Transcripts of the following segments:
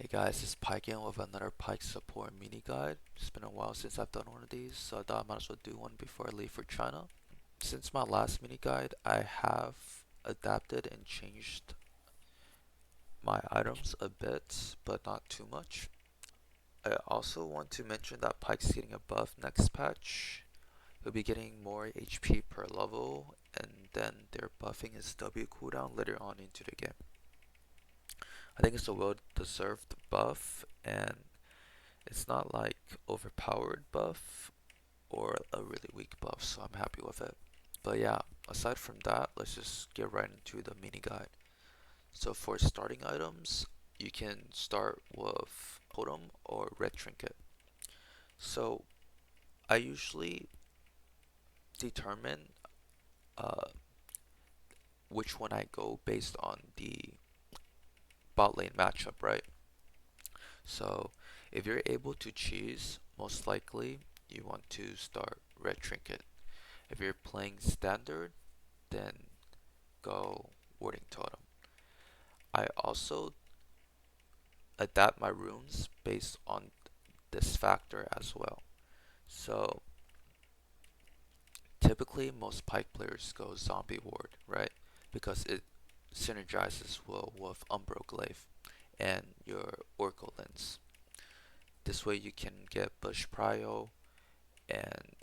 Hey guys, it's Pyke again with another Pyke support mini guide. It's been a while since I've done one of these, so I thought I might as well do one before I leave for China. Since my last mini guide, I have adapted and changed my items a bit, but not too much. I also want to mention that Pyke's getting a buff next patch. He'll be getting more HP per level, and then they're buffing his W cooldown later on into the game. I think it's a well-deserved buff, and it's not like overpowered buff or a really weak buff, so I'm happy with it. But yeah, aside from that, let's just get right into the mini guide. So for starting items, you can start with totem or red trinket. So I usually determine uh, which one I go based on the bot lane matchup, right? So if you're able to choose, most likely you want to start red trinket. If you're playing standard, then go warding totem. I also adapt my runes based on this factor as well. So typically most Pyke players go zombie ward, right? Because it synergizes well with Umbro Glaive and your Oracle Lens. This way you can get Bush Prio, and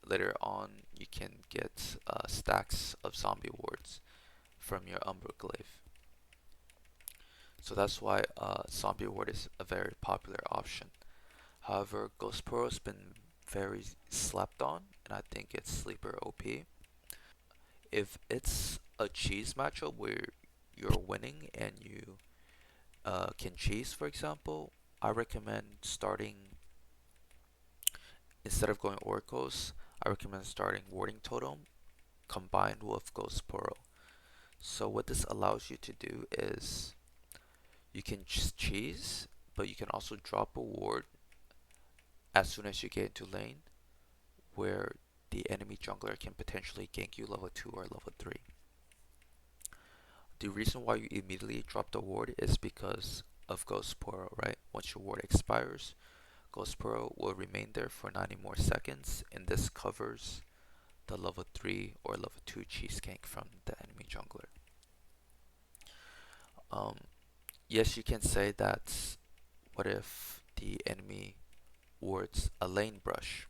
later on you can get stacks of zombie wards from your Umbro Glaive. So that's why zombie ward is a very popular option. However, Ghost Pro has been very slept on, and I think it's sleeper OP. If it's a cheese matchup where you're winning and you can cheese, for example, I recommend starting, instead of going Oracles, I recommend starting Warding Totem combined with Ghost Pro. So what this allows you to do is you can cheese, but you can also drop a ward as soon as you get into lane, where the enemy jungler can potentially gank you level 2 or level 3. The reason why you immediately drop the ward is because of Ghost Poro, right? Once your ward expires, Ghost Poro will remain there for 90 more seconds, and this covers the level 3 or level 2 cheese gank from the enemy jungler. Um, yes, you can say that what if the enemy wards a lane brush?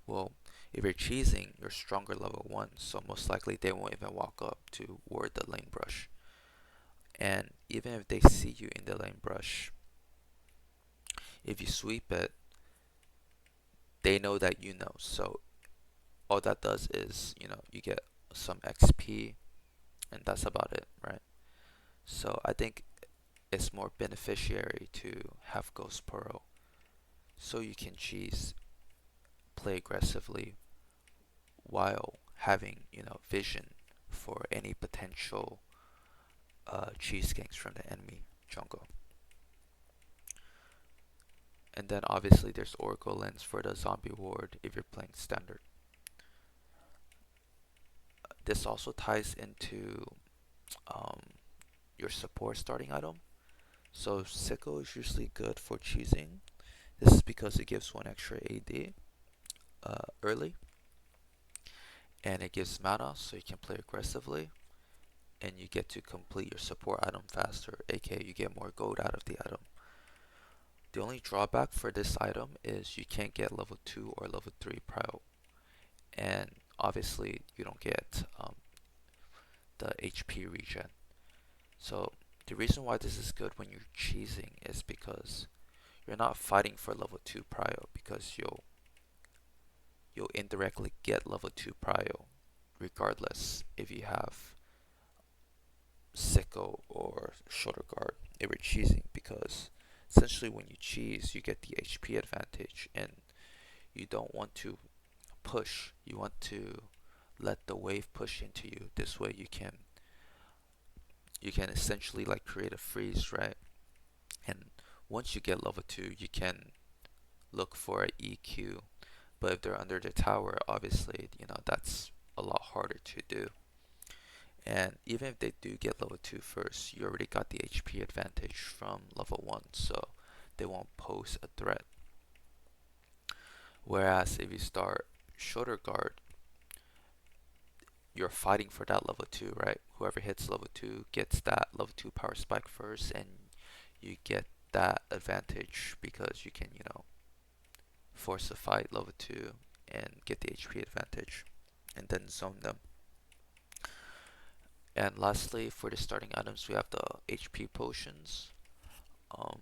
Well, if you're cheesing, you're stronger level 1, so most likely they won't even walk up to ward the lane brush. And even if they see you in the lane brush, if you sweep it, they know that you know. So all that does is, you get some XP, and that's about it, right? So I think it's more beneficiary to have Ghost Poro so you can cheese, play aggressively while having, vision for any potential cheese ganks from the enemy jungle. And then obviously there's Oracle Lens for the zombie ward if you're playing standard. This also ties into um, your support starting item. So Sickle is usually good for cheesing. This is because it gives 1 extra AD early, and it gives mana so you can play aggressively, and you get to complete your support item faster, aka you get more gold out of the item. The only drawback for this item is you can't get level 2 or level 3 prio, and obviously you don't get the HP regen. So the reason why this is good when you're cheesing is because you're not fighting for level 2 prio, because you'll indirectly get level 2 prio regardless if you have Sicko or Shoulder Guard if you're cheesing, because essentially when you cheese you get the HP advantage, and you don't want to push, you want to let the wave push into you. This way you can essentially like create a freeze, right? And once you get level 2 you can look for an EQ, but if they're under the tower, obviously that's a lot harder to do. And even if they do get level 2 first, you already got the HP advantage from level 1, so they won't pose a threat. Whereas if you start shoulder guard, you're fighting for that level 2, right? Whoever hits level 2 gets that level 2 power spike first, and you get that advantage because you can, force a fight level 2 and get the HP advantage and then zone them. And lastly, for the starting items, we have the HP potions. Um,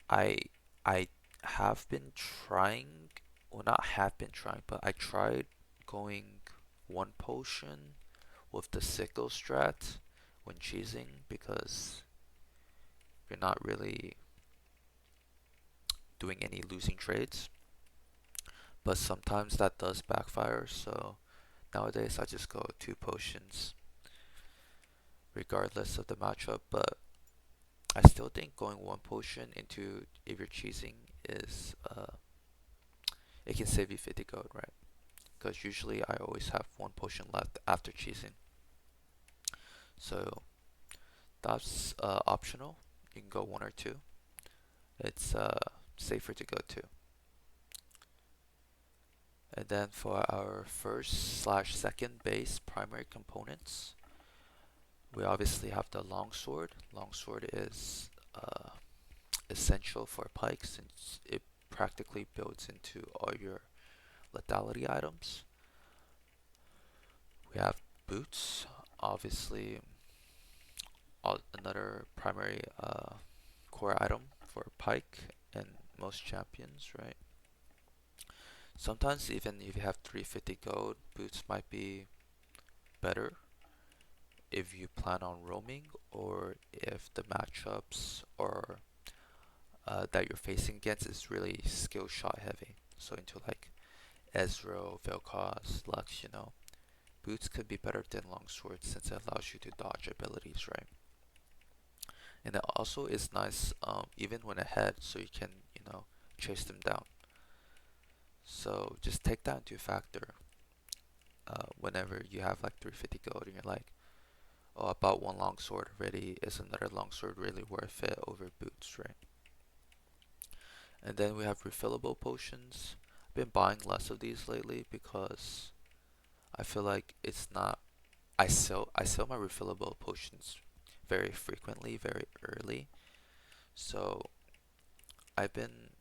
I I have been trying, well, not have been trying, but I tried going one potion with the sickle strat when cheesing because you're not really doing any losing trades. But sometimes that does backfire, so nowadays I just go two potions regardless of the matchup. But I still think going one potion into if you're cheesing is it can save you 50 gold, right? Because usually I always have one potion left after cheesing. So that's optional. You can go one or two. It's safer to go two. And then for our first slash second base primary components, we obviously have the longsword. Longsword is essential for Pyke since it practically builds into all your lethality items. We have boots, obviously another primary core item for Pyke and most champions, right? Sometimes even if you have 350 gold, boots might be better if you plan on roaming or if the matchups or that you're facing against is really skill shot heavy. So into like Ezreal, Vel'Koz, Lux. Boots could be better than longsword since it allows you to dodge abilities, right? And it also is nice even when ahead, so you can chase them down. So just take that into factor whenever you have like 350 gold and you're like, oh, I bought one longsword already. Is another longsword really worth it over boots, right? And then we have refillable potions. I've been buying less of these lately because I feel like it's not. I sell my refillable potions very frequently, very early. So I've been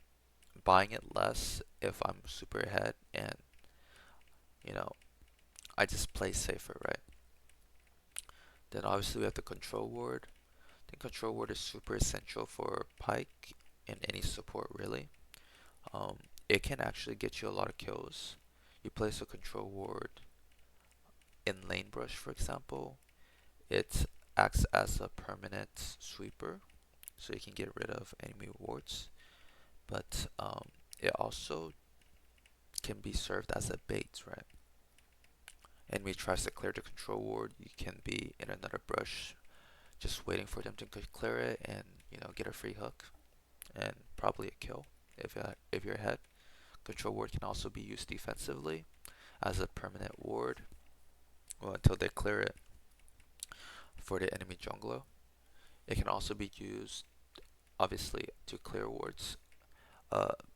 buying it less if I'm super ahead, and you know I just play safer, right? Then obviously we have the control ward. I think control ward is super essential for Pyke and any support really. Um, it can actually get you a lot of kills. You place a control ward in lane brush, for example, it acts as a permanent sweeper, so you can get rid of enemy wards. But it also can be served as a bait, right? Enemy tries to clear the control ward, you can be in another brush, just waiting for them to clear it, and get a free hook and probably a kill if you're ahead. Control ward can also be used defensively as a permanent ward, well, until they clear it for the enemy jungler. It can also be used, obviously, to clear wards,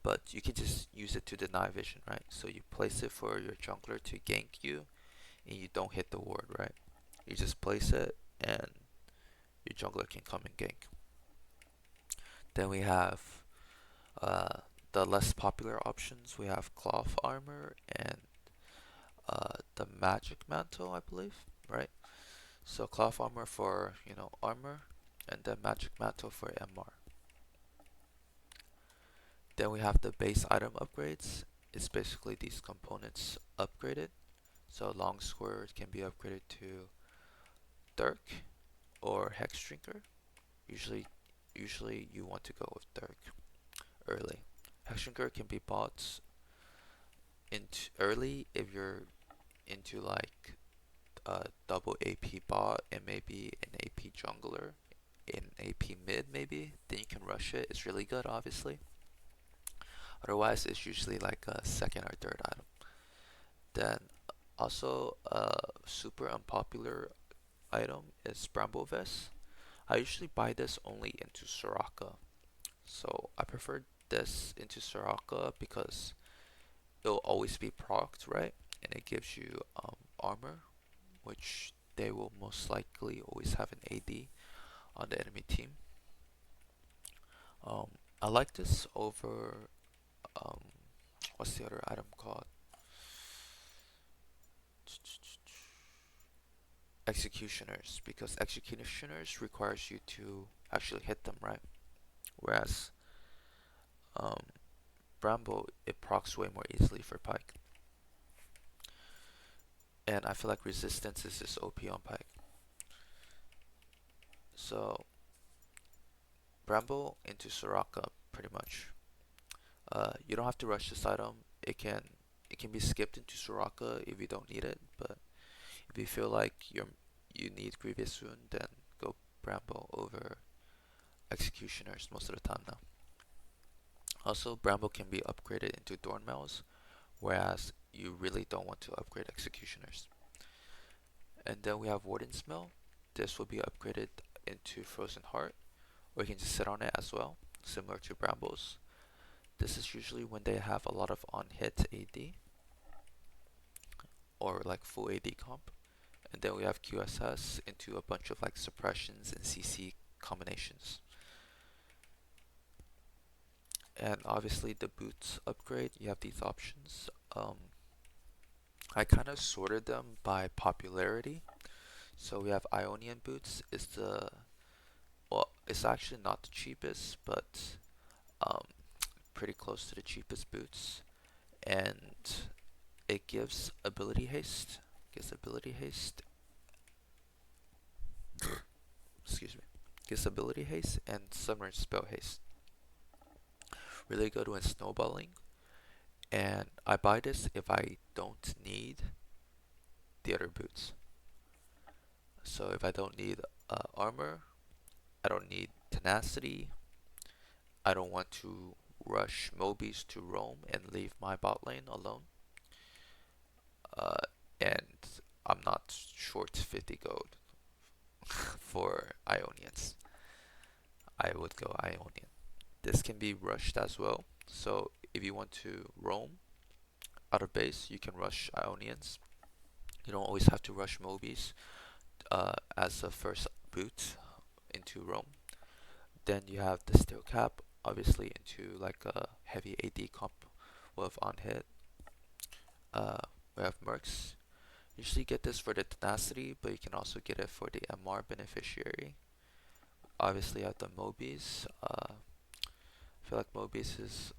but you can just use it to deny vision, right? So you place it for your jungler to gank you, and you don't hit the ward, right? You just place it, and your jungler can come and gank. Then we have the less popular options. We have cloth armor and the magic mantle, I believe, right? So cloth armor for armor, and then magic mantle for MR. Then we have the base item upgrades. It's basically these components upgraded. So long sword can be upgraded to Dirk or Hex Drinker. Usually you want to go with Dirk early. Hex Drinker can be bought into early if you're into like a double AP bot and maybe an AP jungler in AP mid maybe. Then you can rush it. It's really good, obviously. Otherwise, it's usually like a second or third item. Then Also, a super unpopular item is Bramble Vest. I usually buy this only into Soraka. So I prefer this into Soraka because it'll always be procced, right? And it gives you armor, which they will most likely always have an AD on the enemy team. Um, I like this over um, what's the other item called? Executioners, because executioners requires you to actually hit them, right? Whereas um, Bramble, it procs way more easily for Pyke. And I feel like resistance is just OP on Pyke. So Bramble into Soraka pretty much. You don't have to rush this item. It can be skipped into Soraka if you don't need it, but if you feel like you need Grievous Wound, then go Bramble over Executioners most of the time now. Also, Bramble can be upgraded into Thornmails, whereas you really don't want to upgrade Executioners. And then we have Warden's Mill. This will be upgraded into Frozen Heart, or you can just sit on it as well, similar to Bramble's. This is usually when they have a lot of on-hit AD, or like full AD comp. And then we have QSS into a bunch of like suppressions and CC combinations. And obviously the boots upgrade, you have these options. I kind of sorted them by popularity. So we have Ionian boots is well, it's actually not the cheapest, but um, pretty close to the cheapest boots. And it gives ability haste, excuse me, gives ability haste and summer spell haste. Really good when snowballing. And I buy this if I don't need the other boots. So if I don't need armor, I don't need tenacity, I don't want to rush Mobies to roam and leave my bot lane alone, uh, and I'm not short 50 gold for Ionians. I would go Ionian. This can be rushed as well. So if you want to roam out of base, you can rush Ionians. You don't always have to rush Mobies as a first boot into roam. Then you have the steel cap, obviously into like a heavy AD comp with on hit. Uh, we have mercs. Usually get this for the tenacity, but you can also get it for the MR beneficiary. Obviously, you have the Mobies. I feel like Mobius is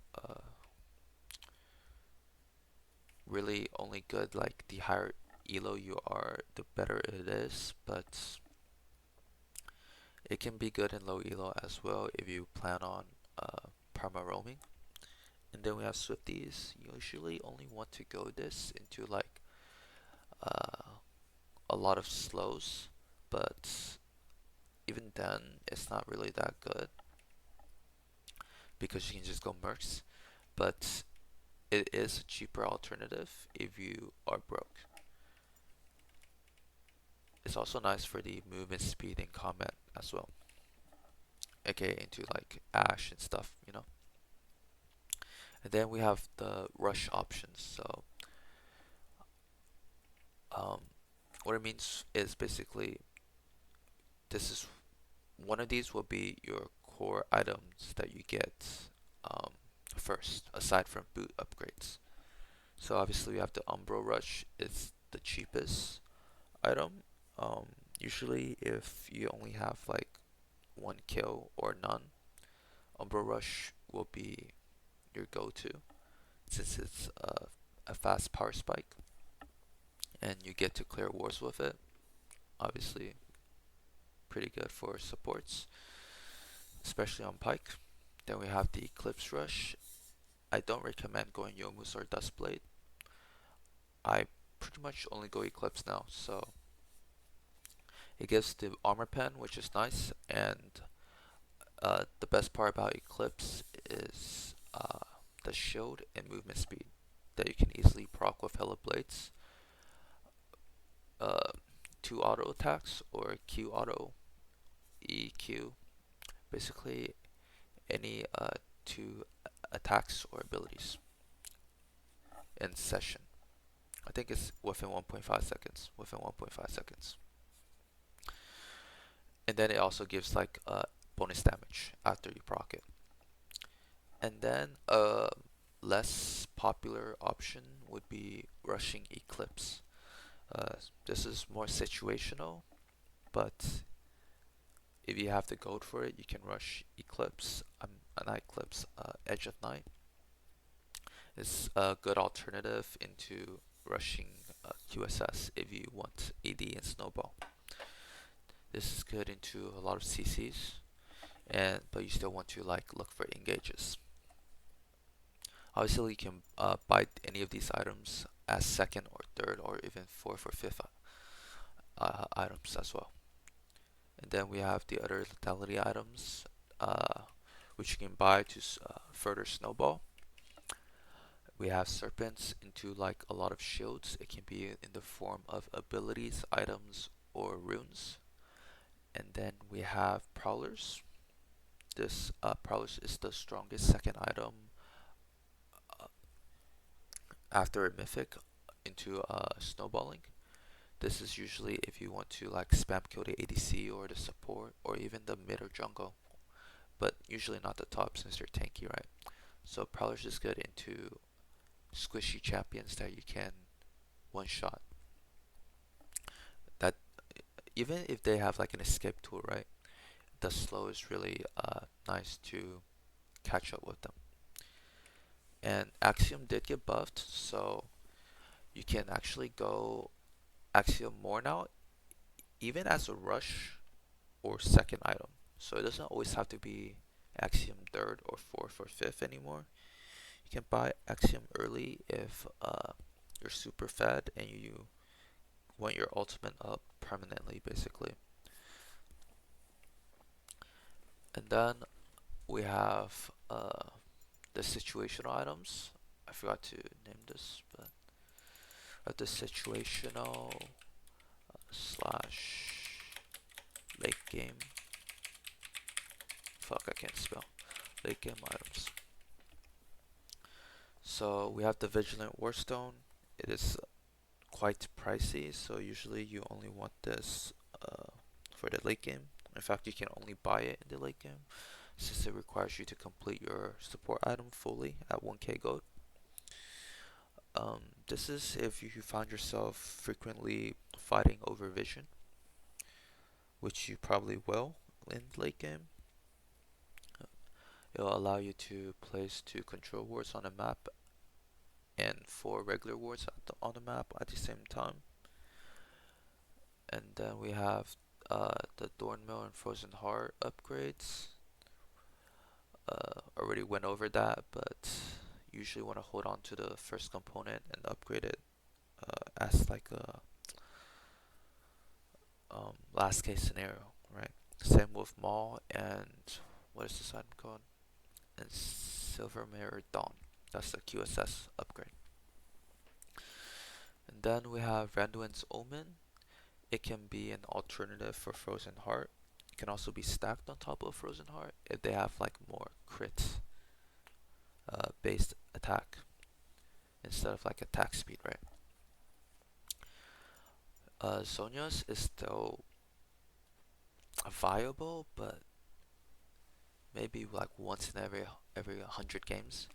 really only good like the higher elo you are, the better it is, but it can be good in low elo as well if you plan on perma roaming. And then we have Swifties. You usually only want to go this into like uh, a lot of slows, but even then it's not really that good because you can just go mercs. But it is a cheaper alternative if you are broke. It's also nice for the movement speed and combat as well, aka into like Ash and stuff. And then we have the rush options. So um, what it means is basically this is one of these will be your core items that you get um, first, aside from boot upgrades. So obviously we have the Umbro Rush. It's the cheapest item. Um, Usually if you only have like one kill or none, Umbro Rush will be your go-to since it's a fast power spike and you get to clear wars with it. Obviously, pretty good for supports, especially on Pyke. Then we have the Eclipse Rush. I don't recommend going Yomu's or Dustblade. I pretty much only go Eclipse now, so it gives the armor pen, which is nice, and the best part about Eclipse is the shield and movement speed that you can easily proc with Hella Blades. uh, 2 auto attacks or Q auto EQ. Basically, any two attacks or abilities in session. I think it's within 1.5 seconds. Within 1.5 seconds. And then it also gives like bonus damage after you proc it. And then a less popular option would be rushing Eclipse. This is more situational, but if you have to go for it, you can rush Eclipse, not Eclipse, Edge of Night. It's a good alternative into rushing QSS if you want AD and Snowball. This is good into a lot of CCs, and but you still want to like look for engages. Obviously, you can buy any of these items as second or third or even fourth or fifth items as well. And then we have the other lethality items, which you can buy to further snowball. We have serpents into like a lot of shields. It can be in the form of abilities, items, or runes. And then we have prowlers. This prowlers is the strongest second item uh, after a mythic into snowballing. This is usually if you want to like spam kill the ADC or the support or even the mid or jungle, but usually not the top since they're tanky, right? So prowlers is good into squishy champions that you can one shot. That even if they have like an escape tool, right? The slow is really nice to catch up with them. And Axiom did get buffed, so you can actually go Axiom more now, even as a rush or second item. So it doesn't always have to be Axiom third or fourth or fifth anymore. You can buy Axiom early if you're super fed and you want your ultimate up permanently, basically. And then we have the situational items. I forgot to name this, but the situational slash late game. Fuck, I can't spell. Late game items. So we have the Vigilant Warstone. It is quite pricey, so usually you only want this for the late game. In fact, you can only buy it in the late game since it requires you to complete your support item fully at 1k gold. This is if you find yourself frequently fighting over vision, which you probably will in late game. It'll allow you to place 2 control wards on a map and 4 regular wards on the map at the same time. And then we have the Thornmill and Frozen Heart upgrades. Already went over that, but usually want to hold on to the first component and upgrade it as like a last case scenario, right? Same with Maul and what is this item called? And Silver Mirror Dawn. That's the QSS upgrade. And then we have Randuin's Omen. It can be an alternative for Frozen Heart. It can also be stacked on top of Frozen Heart if they have like more crit based attack instead of like attack speed, right? Zhonya's is still viable, but maybe like once in every 100 games.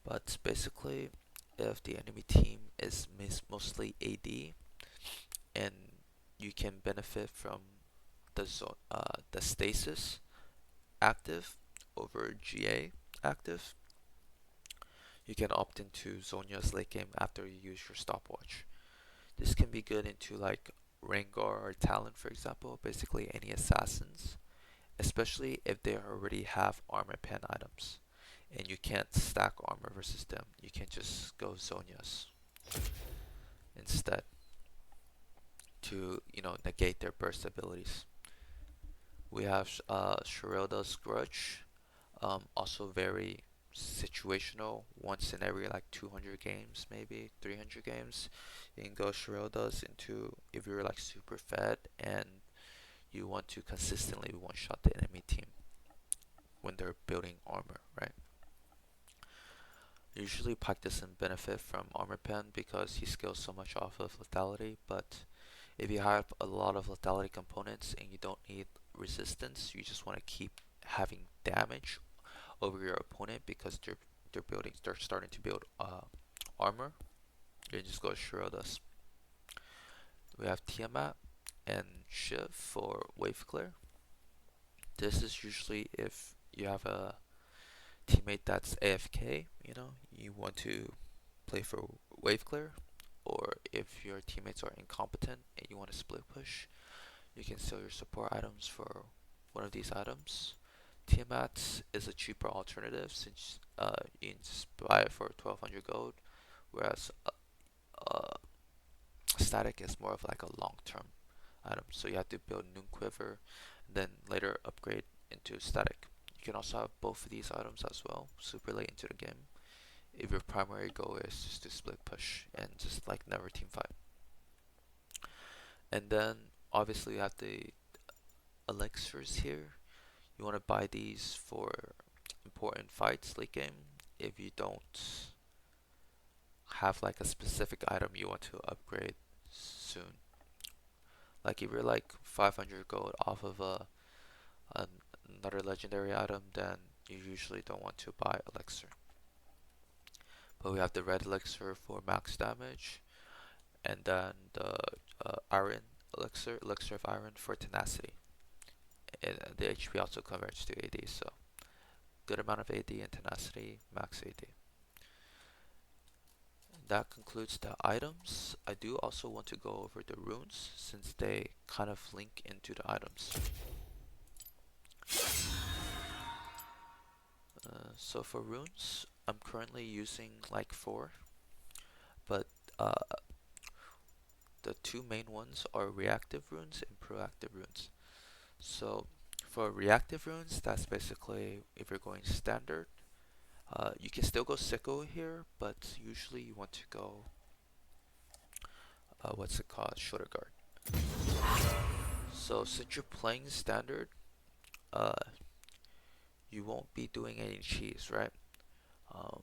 But basically, if the enemy team is mostly AD and you can benefit from the stasis active over GA active, you can opt into Zhonya's late game after you use your stopwatch. This can be good into like Rengar or Talon, for example, basically any assassins, especially if they already have armor pen items and you can't stack armor versus them. You can just go Zhonya's instead to negate their burst abilities. We have Shirelda's Grudge, also very situational once in every like 200 games, maybe 300 games. You can go Shirelda's into if you're like super fed and you want to consistently one shot the enemy team when they're building armor, right? Usually Pyke doesn't benefit from armor pen because he scales so much off of lethality, but if you have a lot of lethality components and you don't need resistance, you just want to keep having damage over your opponent because they're starting to build armor. You just go Shirodas. We have Tiamat and Shiv for wave clear. This is usually if you have a teammate that's AFK, you want to play for wave clear, or if your teammates are incompetent and you want to split push, you can sell your support items for one of these items. Tiamat is a cheaper alternative since you can just buy it for 1200 gold, whereas uh, static is more of like a long term item. So you have to build Noon Quiver and then later upgrade into static. You can also have both of these items as well, super late into the game, if your primary goal is just to split push and just like never team fight. And then obviously you have the elixirs here. You want to buy these for important fights late game if you don't have like a specific item you want to upgrade soon. Like if you're like 500 gold off of an, another legendary item, then you usually don't want to buy elixir. But we have the red elixir for max damage, and then the iron elixir of iron for tenacity. And the HP also converts to AD, so good amount of AD and tenacity, max AD. That concludes the items. I do also want to go over the runes since they kind of link into the items. So for runes, I'm currently using like 4, but uh, the two main ones are reactive runes and proactive runes. So for reactive runes, that's basically if you're going standard, you can still go Sicko here, but usually you want to go, what's it called, Shoulder Guard. So since you're playing standard, uh, you won't be doing any cheese, right? Um,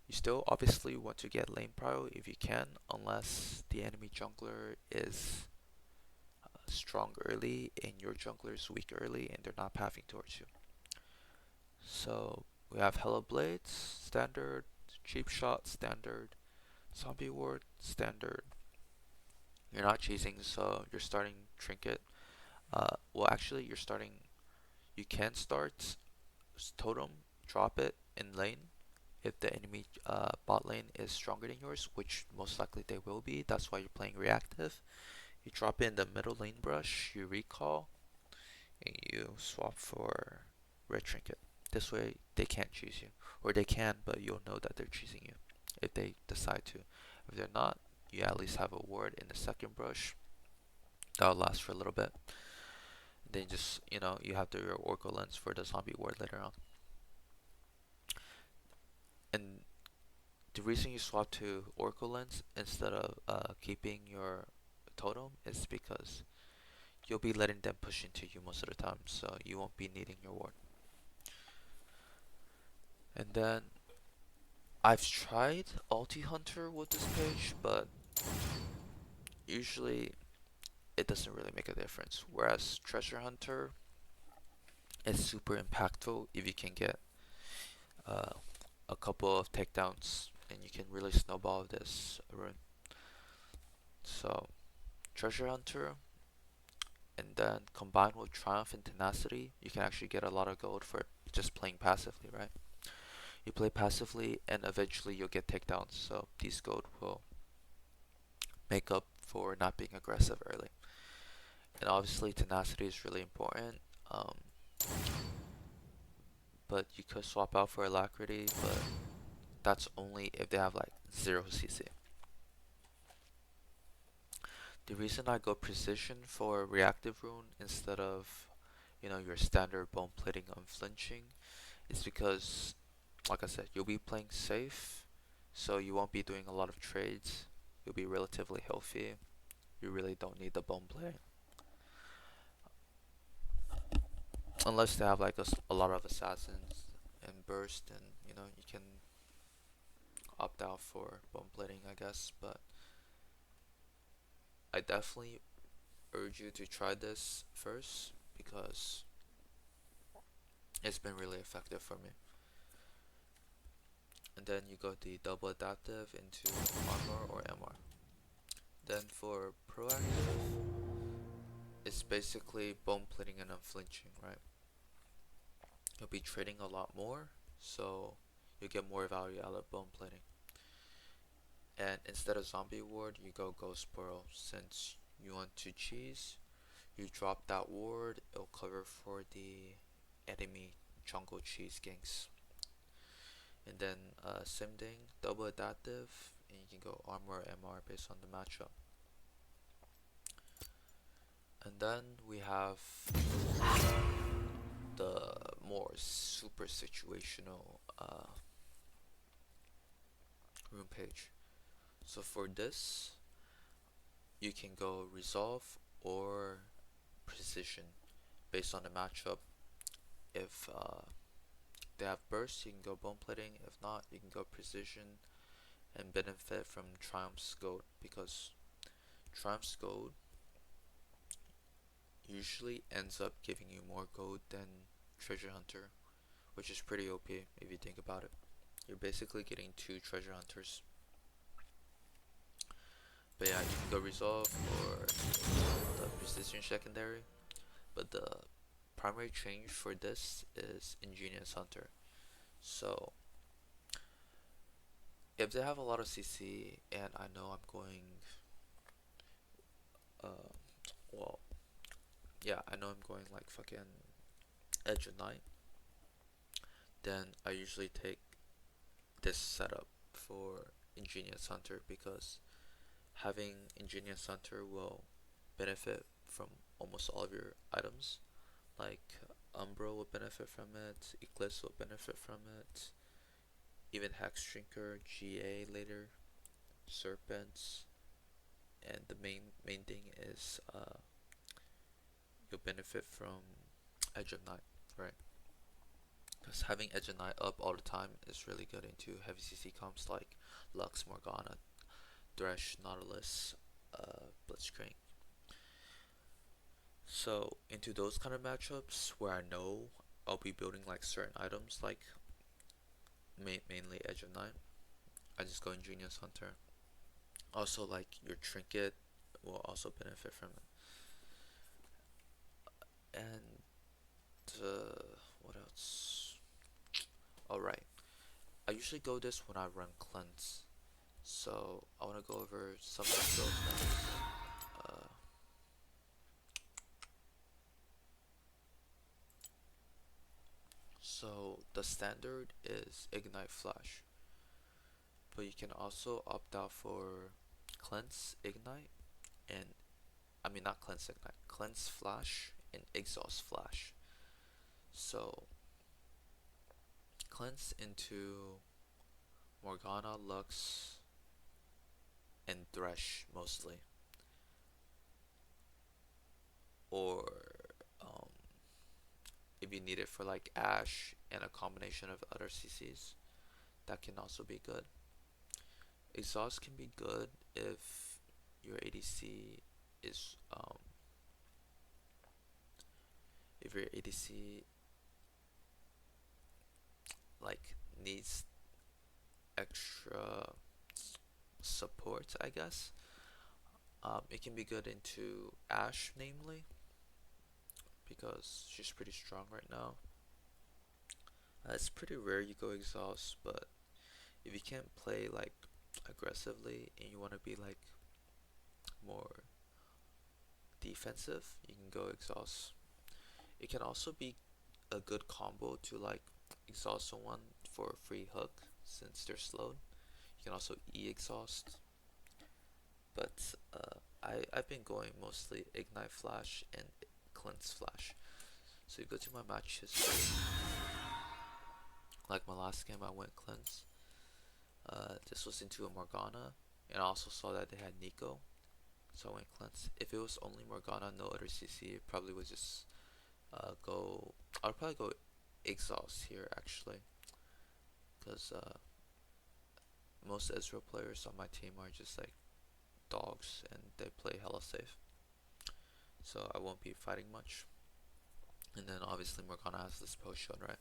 you still obviously want to get lane prio if you can, unless the enemy jungler is strong early and your jungler is weak early and they're not pathing towards you. So we have Hello Blades, standard, Cheap Shot, standard, Zombie Ward, standard. You're not chasing, so you're starting Trinket. Well, actually, you can start Totem, drop it in lane if the enemy bot lane is stronger than yours, which most likely they will be. That's why you're playing reactive. You drop it in the middle lane brush, you recall, and you swap for red trinket. This way they can't choose you. Or they can, but you'll know that they're choosing you if they decide to. If they're not, you at least have a ward in the second brush. That'll last for a little bit. Then just, you have your Oracle Lens for the zombie ward later on. And the reason you swap to Oracle Lens instead of keeping your totem is because you'll be letting them push into you most of the time, so you won't be needing your ward. And then I've tried Ulti Hunter with this page, but usually it doesn't really make a difference. Whereas Treasure Hunter is super impactful if you can get uh, a couple of takedowns, and you can really snowball this rune. So Treasure Hunter, and then combined with Triumph and Tenacity, you can actually get a lot of gold for just playing passively, right? You play passively and eventually you'll get takedowns, so these gold will make up for not being aggressive early. And obviously Tenacity is really important, but you could swap out for Alacrity, but that's only if they have like 0 CC. The reason I go Precision for Reactive Rune instead of, your standard Bone Plating Unflinching is because like I said, you'll be playing safe, so you won't be doing a lot of trades. You'll be relatively healthy. You really don't need the bone play unless they have like a lot of assassins and burst, and you can opt out for bone plating, I guess. But I definitely urge you to try this first because it's been really effective for me. And then you go the double adaptive into armor or MR. Then for proactive, it's basically bone plating and unflinching, right? You'll be trading a lot more, so you get more value out of bone plating. And instead of zombie ward, you go ghost burrow. Since you want to cheese, you drop that ward, it'll cover for the enemy jungle cheese ganks. And then same thing, double adaptive, and you can go armor or MR based on the matchup. And then we have the more super situational rune page. So for this, you can go resolve or precision based on the matchup. If they have burst, you can go bone plating. If not, you can go precision and benefit from Triumph's gold, because Triumph's gold usually ends up giving you more gold than Treasure Hunter, which is pretty OP if you think about it. You're basically getting two Treasure Hunters. But yeah, you can go resolve or the precision secondary. But the primary change for this is Ingenious Hunter. So if they have a lot of CC and I know I'm going, uh, well, yeah, I know I'm going like fucking Edge of Night, then I usually take this setup for Ingenious Hunter, because having Ingenious Hunter will benefit from almost all of your items. Like Umbra will benefit from it, Eclipse will benefit from it, even Hex Drinker, GA later, Serpents, and the main thing is you'll benefit from Edge of Night, right? Because having Edge of Night up all the time is really good into heavy CC comps like Lux, Morgana, Thresh, Nautilus, Blitzcrank. So into those kind of matchups where I know I'll be building like certain items, like mainly Edge of Night, I just go Ingenious Hunter. Also, like your Trinket will also benefit from it. And what else? Alright, I usually go this when I run Cleanse. So I want to go over some of those things. So the standard is Ignite Flash, but you can also opt out for Cleanse Ignite, and I mean not Cleanse Ignite, Cleanse Flash and Exhaust Flash. So cleanse into Morgana, Lux, and Thresh mostly, or um, if you need it for like Ashe and a combination of other CCs, that can also be good. Exhaust can be good if your ADC is if your ADC like needs extra support, I guess. It can be good into Ashe, namely, because she's pretty strong right now. It's pretty rare you go exhaust, but if you can't play like aggressively and you want to be like more defensive, you can go exhaust. It can also be a good combo to like exhaust someone for a free hook since they're slowed. You can also E-exhaust, but I've been going mostly Ignite Flash and Cleanse Flash. So you go to my match history. Like my last game, I went cleanse. This was into a Morgana, and I also saw that they had Nico, so I went cleanse. If it was only Morgana, no other CC, it probably would just go. I'd probably go exhaust here actually, because most Ezreal players on my team are just like dogs and they play hella safe, so I won't be fighting much. And then obviously Morgana has this potion, right?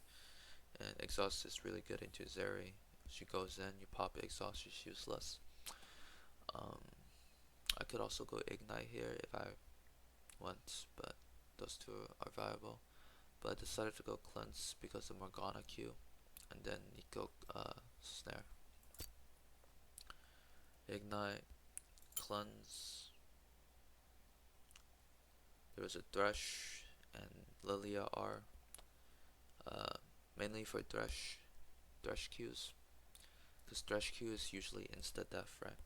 And exhaust is really good into Zeri. She goes in, you pop exhaust, she's useless. Um, I could also go ignite here if I want, but those two are viable. But I decided to go cleanse because of Morgana Q, and then Nico snare. Ignite, cleanse. There was a Thresh and Lilia R. Uh, Mainly for Thresh Qs, because Thresh Q is usually insta death, right?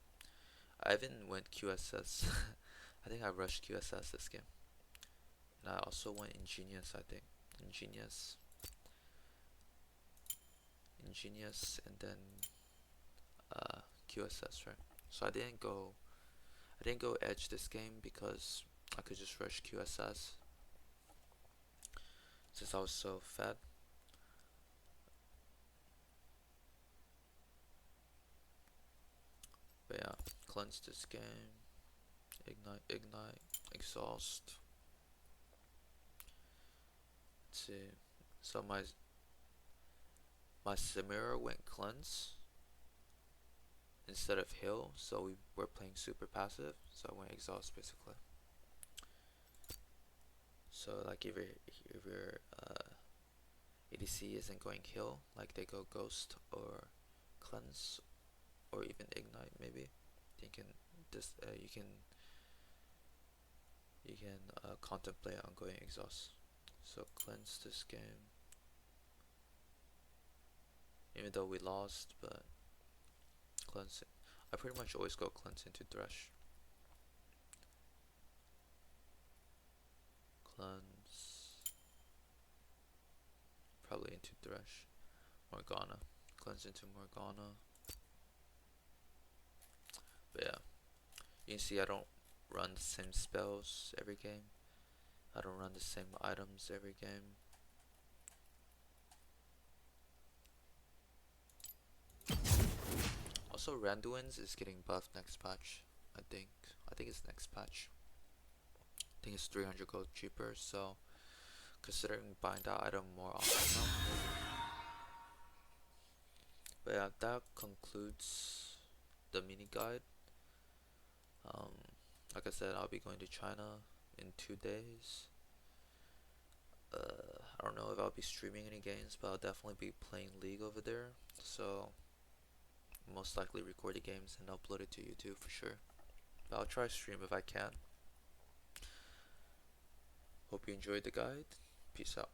I even went QSS. I think I rushed QSS this game, and I also went Ingenious. I think Ingenious, Ingenious, and then QSS, right? So I didn't go edge this game because I could just rush QSS since I was so fed. But yeah, cleanse this game, ignite, ignite, exhaust. Let's see. So my Samira went cleanse instead of heal, so we were playing super passive. So I went exhaust basically. So like if your ADC isn't going heal, like they go ghost or cleanse or even ignite maybe, you can this you can contemplate on going exhaust. So cleanse this game, even though we lost, but cleanse it. I pretty much always go cleanse into Thresh. Cleanse, probably into Thresh. Morgana, cleanse into Morgana. But yeah, you can see I don't run the same spells every game. I don't run the same items every game. Also, Randuin's is getting buffed next patch. I think. I think it's next patch. I think it's 300 gold cheaper. So considering buying that item more often now. But yeah, that concludes the mini guide. Um, like I said, I'll be going to China in 2 days. I don't know if I'll be streaming any games, but I'll definitely be playing League over there. So most likely record the games and upload it to YouTube for sure. But I'll try to stream if I can. Hope you enjoyed the guide. Peace out.